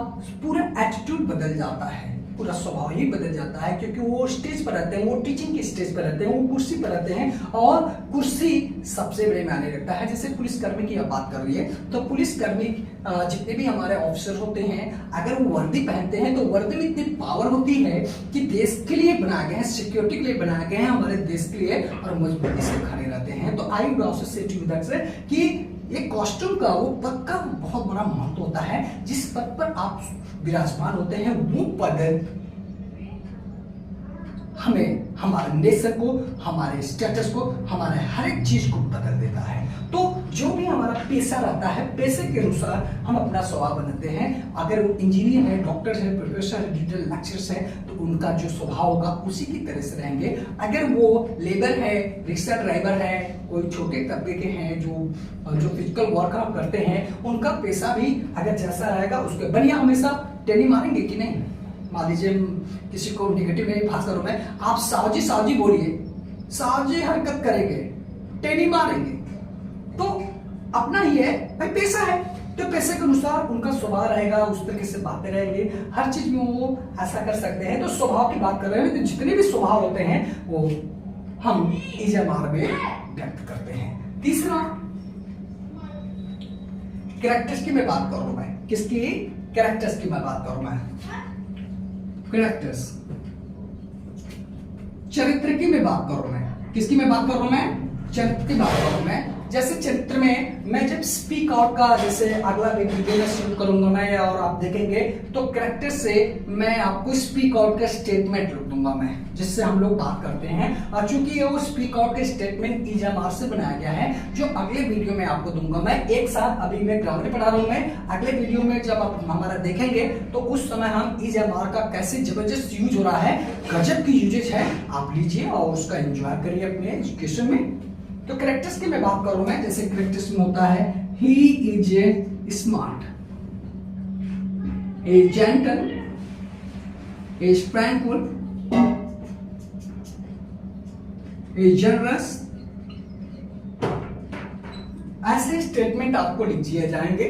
पूरा एटीट्यूड बदल जाता है, पूरा स्वभाव ही बदल जाता है, क्योंकि वो स्टेज पर रहते हैं, वो टीचिंग के स्टेज पर रहते हैं, वो कुर्सी पर रहते हैं। और कुर्सी सबसे बड़े मायने रखता है। जैसे पुलिसकर्मी की आप बात कर रही है, तो पुलिसकर्मी जितने भी हमारे ऑफिसर होते हैं, अगर वो वर्दी पहनते हैं तो वर्दी में इतनी पावर होती है कि देश के लिए बनाए गए हैं, सिक्योरिटी के लिए बनाए गए हैं, हमारे देश के लिए, और मजबूती से खड़े रहते हैं। तो I would also say to that कि ये कॉस्ट्यूम का, वो पद का बहुत बड़ा महत्व होता है। जिस पद पर आप विराजमान होते हैं, वो पद हमें, हमारे नेशन को, हमारे स्टेटस को, हमारे हर एक चीज को बदल देता है। तो जो भी हमारा पेशा रहता है, पेशे के अनुसार हम अपना स्वभाव बनाते हैं। अगर वो इंजीनियर है, डॉक्टर है, प्रोफेसर है, डिजिटल लेक्चरर है, तो उनका जो स्वभाव होगा उसी की तरह से रहेंगे। अगर वो लेबर है, रिक्शा ड्राइवर है, कोई छोटे तबके के हैं जो फिजिकल वर्क करते हैं, उनका पेशा भी अगर जैसा रहेगा, उसके बढ़िया हमेशा टेनी मारेंगे कि नहीं? मान लीजिए किसी को निगेटिव नहीं पास करूं मैं, आप सावजी बोलिए, सावजी हरकत करेंगे, टेनी मारेंगे, तो अपना ही है भाई, पेशा है, तो पैसे के अनुसार उनका स्वभाव रहेगा, उस तरीके से बातें रहेंगे, हर चीज में वो ऐसा कर सकते हैं। तो स्वभाव की बात कर रहे हैं, तो जितने भी स्वभाव होते हैं वो हम इजमार में व्यक्त करते हैं। तीसरा, कैरेक्टर्स की मैं बात करूं मैं, किसकी? कैरेक्टर्स की मैं बात करूं मैं, कैरेक्टर्स, चरित्र की मैं बात करूं मैं, किसकी मैं बात कर रहा हूं मैं? चरित्र की बात करूं मैं। जैसे चरित्र में मैं जब स्पीक आउट का, जैसे अगला वीडियो में शुरू करूंगा मैं, और आप देखेंगे तो कैरेक्टर से मैं आपको स्पीक आउट का स्टेटमेंट लिख दूंगा मैं, जिससे हम लोग बात करते हैं। और चूंकि वो स्पीक आउट का स्टेटमेंट इजमार से बनाया गया है, जो अगले वीडियो में आपको दूंगा मैं एक साथ। अभी मैं ग्रामर पढ़ा रहा हूं मैं, अगले वीडियो में जब आप हमारा देखेंगे तो उस समय हम इजमार का कैसे जबरदस्त यूज हो रहा है, गजब की यूजेज है, आप लीजिए और उसका एंजॉय करिए अपने एजुकेशन में। तो कैरेक्टर्स की मैं बात करूं मैं, जैसे कैरेक्टर्स में होता है he is a smart, A gentle, A tranquil, A generous. ऐसे स्टेटमेंट आपको लिख दिए जाएंगे।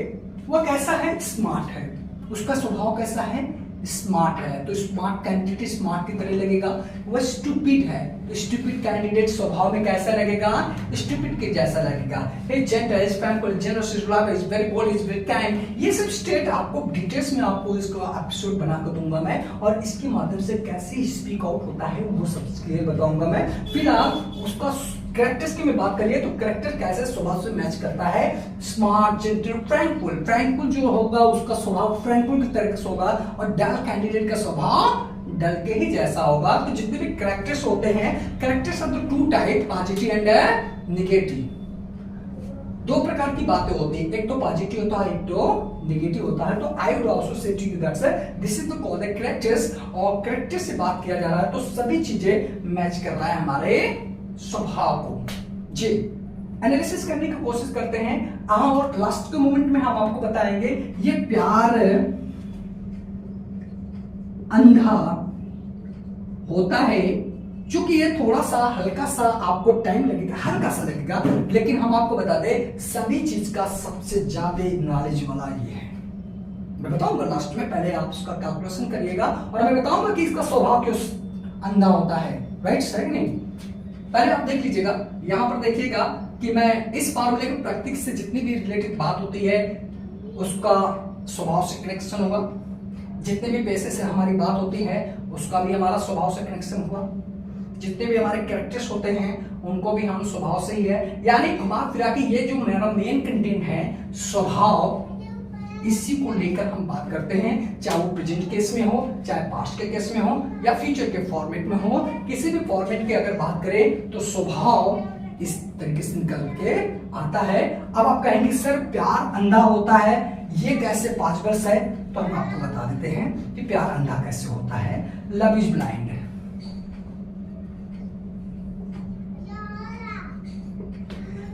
वो कैसा है? स्मार्ट है, उसका स्वभाव कैसा है? स्मार्ट है, तो स्मार्ट कैंडिडेट स्मार्ट की तरह लगेगा। वह स्टूपिड है, तो स्टूपिड कैंडिडेट स्वभाव में कैसा लगेगा, स्टूपिड के जैसा लगेगा। Is gentle, is frankful, generous, is reliable, is very bold, is very kind. ये सब स्टेट आपको डिटेल्स में आपको इसका एपिसोड बना कर दूंगा मैं, और इसके माध्यम से कैसे स्पीक आउट होता है वो सब क्लियर बताऊंगा मैं। फिलहाल उसका कैरेक्टर्स की मैं बात करिए तो कैरेक्टर कैसे स्वभाव से मैच करता है, स्मार्ट, जेंटल, फ्रैंकफुल। फ्रैंकफुल जो होगा उसका स्वभाव फ्रैंकफुल की तरह से होगा, और डल कैंडिडेट का स्वभाव डल के ही जैसा होगा। तो जितने भी कैरेक्टर्स होते हैं, characters are the two type, positive and negative. दो प्रकार की बातें होती है, एक तो पॉजिटिव होता है, एक तो नेगेटिव होता है। तो I would also say to you that sir this is the called the characters, और कैरेक्टर से बात किया जा रहा है तो सभी चीजें मैच कर रहा है हमारे स्वभाव को। जी एनालिसिस करने की कोशिश करते हैं। और लास्ट के मोमेंट में हम आपको बताएंगे ये प्यार अंधा होता है, क्योंकि ये थोड़ा सा हल्का सा आपको टाइम लगेगा, हल्का सा लगेगा, लेकिन हम आपको बता दें सभी चीज का सबसे ज्यादा नॉलेज वाला ये है। मैं बताऊंगा लास्ट में, पहले आप उसका कैलकुलेशन करिएगा और मैं बताऊंगा कि इसका स्वभाव क्यों अंधा होता है। राइट सही नहीं, पहले आप देख लीजिएगा, यहां पर देखिएगा कि मैं इस फार्मूले के प्रैक्टिक से जितनी भी रिलेटेड बात होती है उसका स्वभाव से कनेक्शन होगा, जितने भी पैसे से हमारी बात होती है उसका भी हमारा स्वभाव से कनेक्शन हुआ, जितने भी हमारे कैरेक्टर्स होते हैं उनको भी हम स्वभाव से ही है। यानी घुमा फिरा के ये जो मेरा मेन कंटेंट है स्वभाव, इसी को लेकर हम बात करते हैं, चाहे वो प्रेजेंट केस में हो, चाहे पास्ट के केस में हो, या फ्यूचर के फॉर्मेट में हो। किसी भी फॉर्मेट की अगर बात करें तो स्वभाव इस तरीके से निकल के आता है। अब आप कहेंगे सर प्यार अंधा होता है, ये कैसे 5 वर्ष है, तो हम आपको बता देते हैं कि प्यार अंधा कैसे होता है। Love is blind.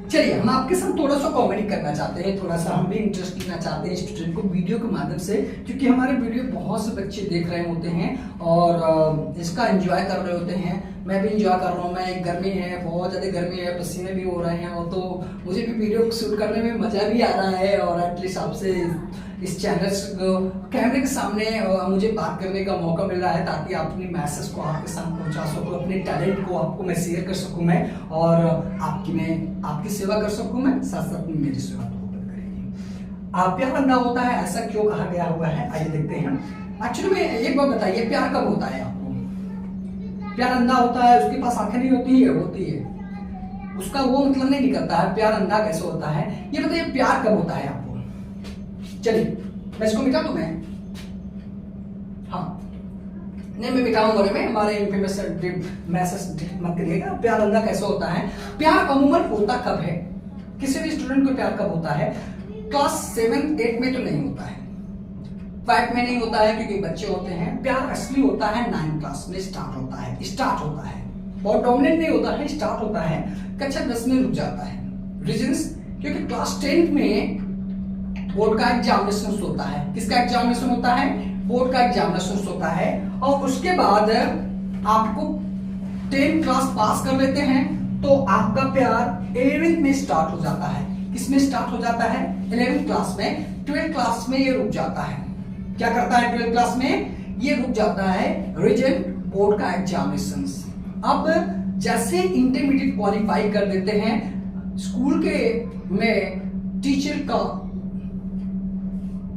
चलिए हम आपके साथ थोड़ा सा कॉमेडी करना चाहते हैं, थोड़ा सा हम भी इंटरेस्ट लेना चाहते हैं स्टूडेंट को वीडियो के माध्यम से, क्योंकि हमारे वीडियो बहुत से बच्चे देख रहे होते हैं और इसका एंजॉय कर रहे होते हैं। मैं भी एंजॉय कर रहा हूँ। मैं गर्मी है, बहुत ज़्यादा गर्मी है, पसीने भी हो रहे हैं, और तो मुझे भी वीडियो शूट करने में मज़ा भी आ रहा है, और एटलीस्ट आपसे इस चैनल कैमरे के सामने मुझे बात करने का मौका मिल रहा है, ताकि अपनी मैसेज को आपके साथ पहुंचा सकूं, अपने टैलेंट को आपको मैं शेयर कर सकूं मैं, और आपकी सेवा कर सकूं मैं, साथ साथ में मेरी सेवा तो होकर करेगी। प्यार अंधा होता है ऐसा क्यों कहा गया हुआ है, आइए देखते हैं। एक्चुअली में एक बात बताइए, प्यार कब होता है आपको? प्यार अंधा होता है, उसके पास आंखें नहीं होती है, होती है, उसका वो मतलब नहीं निकलता है। प्यार अंधा कैसे होता है ये बताइए, प्यार कब होता है आपको? चलिए मैं इसको मिटा दूं मैं, हाँ नहीं मैं मिटाऊंगा, मैं हमारे मैसेज मत करिएगा। प्यार अंधा कैसे होता है? प्यार अमूमन होता कब है, किसी भी स्टूडेंट को प्यार कब होता है? क्लास 7, 8 में तो नहीं होता है, 5 में नहीं होता है क्योंकि बच्चे होते हैं। प्यार असली होता है 9 क्लास में स्टार्ट होता है, बहुत डोमिनेंट नहीं होता है, स्टार्ट होता है, कक्षा 10 में रुक जाता है। रीजंस, क्योंकि क्लास 10 में बोर्ड का एग्जामिनेशन होता है। किसका एग्जामिनेशन होता है? बोर्ड का एग्जामिनेशन होता है, और उसके बाद आपको 10 क्लास पास कर लेते हैं तो आपका प्यार 11th में स्टार्ट हो जाता है। किसमें स्टार्ट हो जाता है? 11th क्लास में। 12th क्लास में ये रुक जाता है। क्या करता है 12th क्लास में? ये रुक जाता है रीजन बोर्ड का एग्जामिनेशन। अब जैसे इंटरमीडिएट क्वालिफाई कर देते हैं, स्कूल के में टीचर का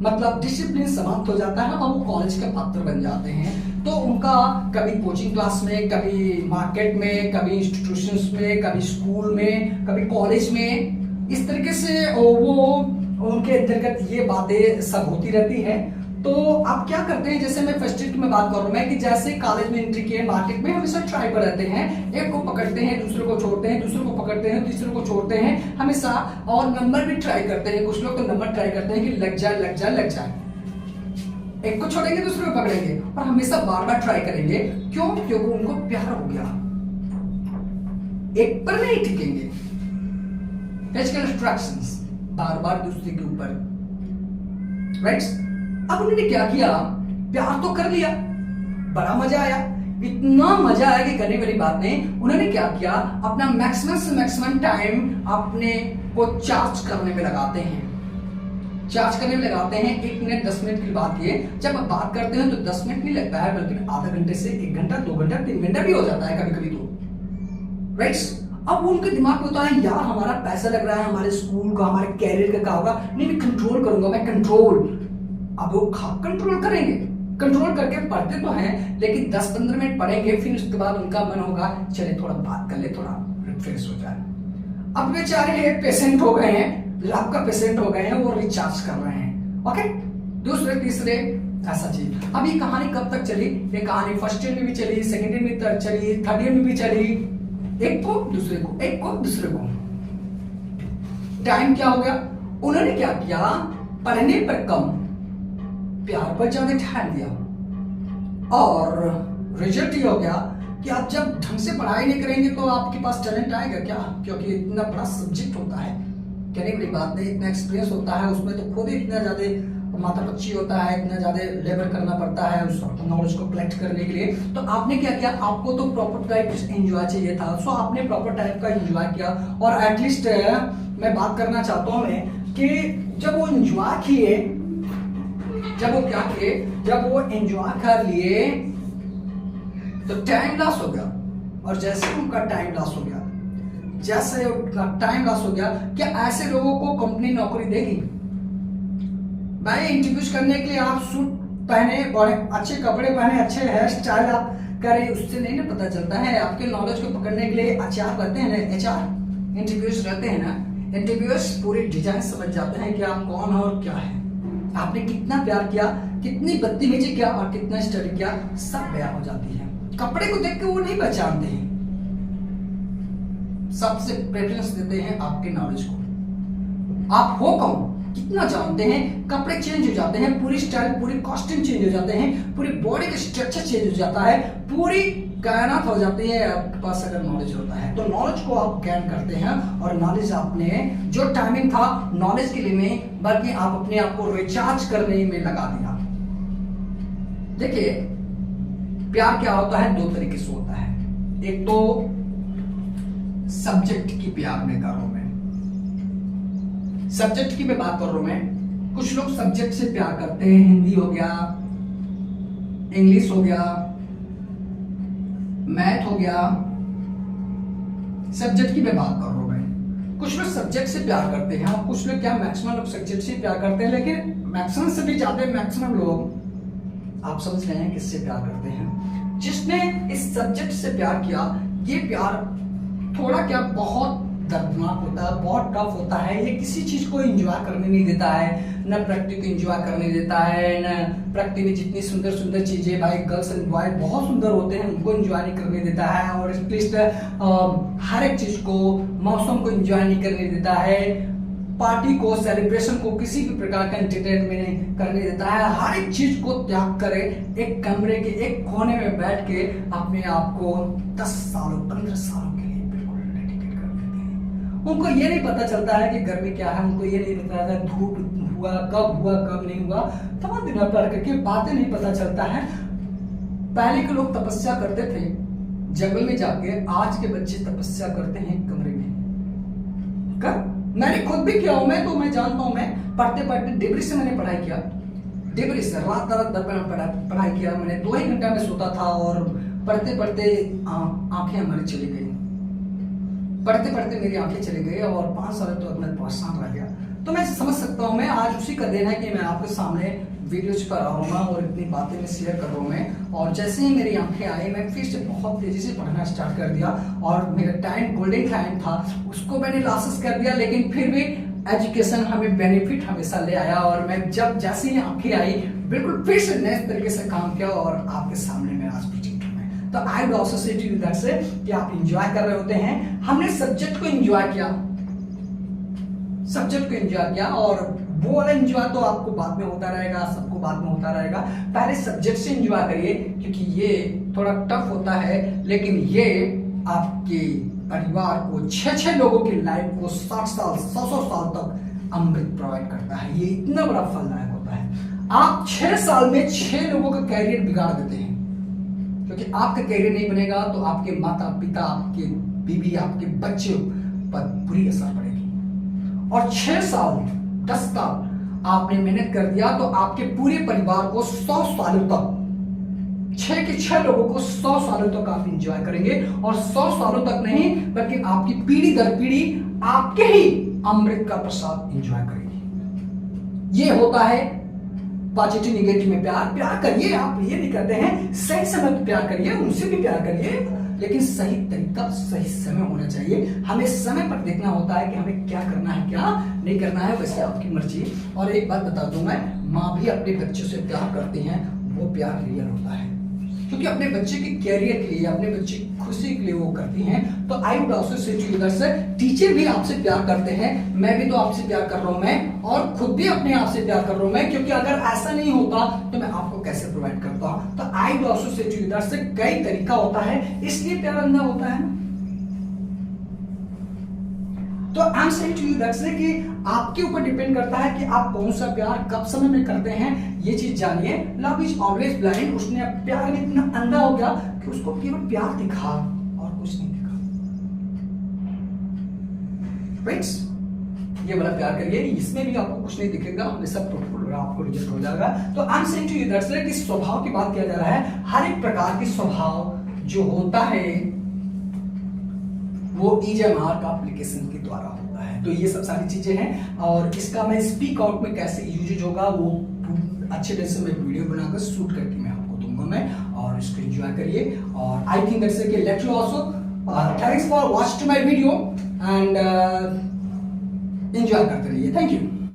मतलब डिसिप्लिन समाप्त हो जाता है और वो कॉलेज के पात्र बन जाते हैं, तो उनका कभी कोचिंग क्लास में, कभी मार्केट में, कभी इंस्टीट्यूशंस में, कभी स्कूल में, कभी कॉलेज में, इस तरीके से वो उनके अंतर्गत ये बातें सब होती रहती है। तो आप क्या करते हैं, जैसे मैं फर्स्ट ईयर की मैं बात कर रहा हूँ मैं, कि जैसे कॉलेज में एंट्री किए, मार्केट में हमेशा ट्राई पर रहते हैं, एक को पकड़ते हैं, दूसरे को छोड़ते हैं, दूसरे को पकड़ते हैं, तीसरे को छोड़ते हैं हमेशा, और नंबर भी ट्राई करते हैं। कुछ लोग तो नंबर ट्राई करते हैं कि लग जाए लग जाए लग जाए, एक को छोड़ेंगे दूसरे को पकड़ेंगे, और हमेशा बार बार ट्राई करेंगे। क्यों? क्योंकि उनको प्यार हो गया, एक पर नहीं टिकेंगे, फिजिकल इंस्ट्रक्शंस बार बार दूसरे के ऊपर, राइट। अब उन्होंने क्या किया, प्यार तो कर लिया, बड़ा मजा आया, इतना मजा आया कि करने वाली बात नहीं। उन्होंने क्या किया, अपना मैक्सिमम से मैक्सिमम टाइम अपने को चार्ज करने में लगाते हैं। चार्ज करने में लगाते हैं 1 मिनट 10 मिनट की बात ये, जब आप बात करते हैं तो 10 मिनट नहीं लगता है, बल्कि आधा घंटे से 1 घंटा 2 घंटा 3 घंटा भी हो जाता है कभी कभी तो, राइट। अब उनके दिमाग में होता है यार हमारा पैसा लग रहा है, हमारे स्कूल का, हमारे कैरियर का क्या होगा, नहीं मैं कंट्रोल करूंगा, मैं कंट्रोल। अब वो कंट्रोल करेंगे, कंट्रोल करके पढ़ते तो हैं, लेकिन 10-15 मिनट पढ़ेंगे, फिर उसके बाद उनका मन होगा चले थोड़ा बात कर ले, थोड़ा रिफ्रेश हो जाए। अब बेचारे पेशेंट हो गए हैं, लैब का पेशेंट हो गए हैं, वो रिचार्ज कर रहे हैं, ओके। दूसरे तीसरे ऐसा चीज। अब ये कहानी कब तक चली? ये कहानी फर्स्ट ईयर में भी चली, सेकेंड ईयर में भी चली, थर्ड ईयर में भी चली, एक को दूसरे को, एक को दूसरे को। टाइम क्या हो गया, उन्होंने क्या किया, पढ़ने पर कम, प्यार पर ज्यादा ध्यान दिया, और रिजल्ट ये हो गया कि आप जब ढंग से पढ़ाई नहीं करेंगे तो आपके पास टैलेंट आएगा क्या? क्योंकि इतना बड़ा सब्जेक्ट होता है, कहने की बात नहीं, इतना एक्सपीरियंस होता है उसमें, तो खुद ही इतना ज्यादा माथा पच्ची होता है, इतना ज्यादा लेबर करना पड़ता है उस नॉलेज को कलेक्ट करने के लिए। तो आपने क्या किया, आपको तो प्रॉपर टाइप एंजॉय चाहिए था, सो आपने प्रॉपर टाइप का एंजॉय किया। और एटलीस्ट मैं बात करना चाहता हूं मैं कि जब वो एंजॉय किए, जब वो क्या किए, जब वो एंजॉय कर लिए तो टाइम लॉस हो गया। और जैसे उनका टाइम लॉस हो गया, जैसे उनका टाइम लॉस हो गया, क्या ऐसे लोगों को कंपनी नौकरी देगी? भाई इंटरव्यूज करने के लिए आप सूट पहने, बड़े अच्छे कपड़े पहने, अच्छे हेयर स्टाइल आप करें, उससे नहीं ना पता चलता है। आपके नॉलेज को पकड़ने के लिए एचआर रहते हैं ना, एचआर इंटरव्यूज रहते हैं ना, इंटरव्यूअर्स पूरी डिजाइन समझ जाते हैं कि आप कौन हो और क्या है, आपने कितना प्यार किया, कितनी बदतमीजी किया और कितना स्टडी किया, सब बयान हो जाती है। कपड़े को देख के वो नहीं पहचानते हैं, सबसे प्रेफरेंस देते हैं आपके नॉलेज को। आप हो कौन, कितना जानते हैं, कपड़े चेंज हो जाते हैं, पूरी स्टाइल, पूरी कॉस्ट्यूम चेंज हो जाते हैं, पूरी बॉडी का स्ट्रक्चर चेंज हो जाता है, पूरी कायनात हो जाती है आपके पास अगर नॉलेज होता है। तो नॉलेज को आप गेन करते हैं, और नॉलेज आपने जो टाइमिंग था नॉलेज के लिए नहीं, बल्कि आप अपने आप को रिचार्ज करने में लगा दिया। देखिए प्यार क्या होता है, 2 तरीके से होता है। एक तो सब्जेक्ट की प्यार में कर रहा हूं मैं, सब्जेक्ट की मैं बात कर रहा हूं मैं। कुछ लोग सब्जेक्ट से प्यार करते हैं, हिंदी हो गया, इंग्लिश हो गया, मैथ हो गया, सब्जेक्ट की मैं बात कर रहा हूं मैं। कुछ लोग सब्जेक्ट से प्यार करते हैं, और कुछ लोग क्या, मैक्सिमम लोग सब्जेक्ट से प्यार करते हैं, लेकिन मैक्सिमम से भी ज्यादा मैक्सिमम लोग आप समझ रहे हैं किससे प्यार करते हैं, जिसने इस सब्जेक्ट से प्यार किया। ये प्यार थोड़ा क्या बहुत दर्दनाक होता है, बहुत टफ होता है, ये किसी चीज को एंजॉय करने नहीं देता है, न प्रकृति को एंजॉय करने देता है, न प्रकृति में जितनी सुंदर सुंदर चीजें, भाई गर्ल्स एंड बॉय बहुत सुंदर होते हैं, उनको एंजॉय नहीं करने देता है, और एटलीस्ट हर एक चीज को, मौसम को एंजॉय नहीं करने देता है, पार्टी को, सेलिब्रेशन को, किसी भी प्रकार का एंटरटेनमेंट करने देता है। हर एक चीज को त्याग करे, एक कमरे के एक कोने में बैठ के अपने आप को 10 सालों 15 सालों के लिए बिल्कुल डेडिकेट कर देते हैं। उनको ये नहीं पता चलता है कि गर्मी क्या है, उनको ये नहीं पता है धूप हुआ कब नहीं हुआ, तमाम दिन पर करके बातें नहीं पता चलता है। पहले के लोग तपस्या करते थे जंगल में जाके, आज के बच्चे तपस्या करते हैं कमरे में। कब मैंने खुद भी किया हूं, मैं जानता हूं, मैं पढ़ते पढ़ते डिग्री से मैंने पढ़ाई किया, डिग्री से रात पढ़ाई किया मैंने, 2 ही घंटा में सोता था, और पढ़ते पढ़ते आंखें हमारी चली गई, पढ़ते पढ़ते मेरी आंखें चली गई, और 5 साल तो मैं परेशान रह गया। तो मैं समझ सकता हूं, मैं आज उसी का दिन है कि मैं आपके सामने वीडियोज पर आऊंगा और इतनी बातें मैं शेयर कर रहा हूं मैं। और जैसे ही मेरी आंखें आई, मैं फिर से बहुत तेजी से पढ़ना स्टार्ट कर दिया, और मेरा टाइम गोल्डन टाइम था, उसको मैंने लॉसेस कर दिया, लेकिन फिर भी एजुकेशन हमें बेनिफिट हमेशा ले आया। और मैं जब जैसे ही आंखें आई, बिल्कुल फिर से नए तरीके से काम किया, और आपके सामने मैं आज प्रेजेंट हूं मैं। तो I will also say to you that से कि आप एंजॉय कर रहे होते हैं। हमने सब्जेक्ट को एंजॉय किया, सब्जेक्ट को एंजॉय किया, और वो वाला एंजॉय तो आपको बाद में होता रहेगा, सबको बाद में होता रहेगा। पहले सब्जेक्ट से एंजॉय करिए, क्योंकि ये थोड़ा टफ होता है, लेकिन ये आपके परिवार को, 6 लोगों की लाइफ को 60 साल 100 साल तक अमृत प्रोवाइड करता है। ये इतना बड़ा फलदायक होता है। आप 6 साल में 6 लोगों का कैरियर बिगाड़ देते हैं, क्योंकि आपका कैरियर नहीं बनेगा तो आपके माता पिता, आपके बीवी, आपके बच्चे पर बुरी असर पड़ेगी। और 6 साल 10 साल आपने मेहनत कर दिया तो आपके पूरे परिवार को 100 सालों तक, 6 के 6 लोगों को 100 सालों तक आप इंजॉय करेंगे, और 100 सालों तक नहीं बल्कि आपकी पीढ़ी दर पीढ़ी आपके ही अमृत का प्रसाद इंजॉय करेगी। ये होता है पॉजिटिव निगेटिव में प्यार। प्यार करिए, आप ये नहीं करते हैं, सही समय पर प्यार करिए, उनसे भी प्यार करिए, लेकिन सही तरीका सही समय होना चाहिए। हमें समय पर देखना होता है कि हमें क्या करना है क्या नहीं करना है, वैसे आपकी मर्जी। और एक बात बता दूं मैं, माँ भी अपने बच्चों से प्यार करती हैं, वो प्यार रियल होता है, क्योंकि अपने बच्चे के कैरियर के लिए, अपने बच्चे की खुशी के लिए वो करती हैं। तो I would also say to you that teacher भी आपसे प्यार करते हैं, मैं भी तो आपसे प्यार कर रहा हूं मैं, और खुद भी अपने आप से प्यार कर रहा हूं मैं, क्योंकि अगर ऐसा नहीं होता तो मैं आपको कैसे प्रोवाइड करता। तो I would also say to you that कई तरीका होता है, इसलिए प्यार अंधा होता है। तो I am saying to you that's कि आपके ऊपर डिपेंड करता है कि आप कौन सा प्यार कब समय में करते हैं, ये चीज जानिए। लव इज ऑलवेज ब्लाइंड, उसने प्यार में इतना अंधा हो गया कि उसको केवल प्यार दिखा और कुछ नहीं दिखा। फ्रेंड्स, ये वाला प्यार करिए, इसमें भी आपको कुछ नहीं दिखेगा, हमेशा टोटल आपको रिजेक्ट हो जाएगा। तो I am saying to you that's कि स्वभाव की बात किया जा रहा है, हर एक प्रकार के स्वभाव जो होता है वो EJMR का एप्लीकेशन के द्वारा होता है। तो ये सब सारी चीजें हैं, और इसका मैं स्पीक आउट में कैसे यूज होगा वो अच्छे तरह से मैं वीडियो बनाकर शूट करके मैं आपको दूंगा मैं, और इसको एंजॉय करिए। और आई थिंक दैट्स कि let you also thanks for watching my video and enjoy करते रहिए। Thank you.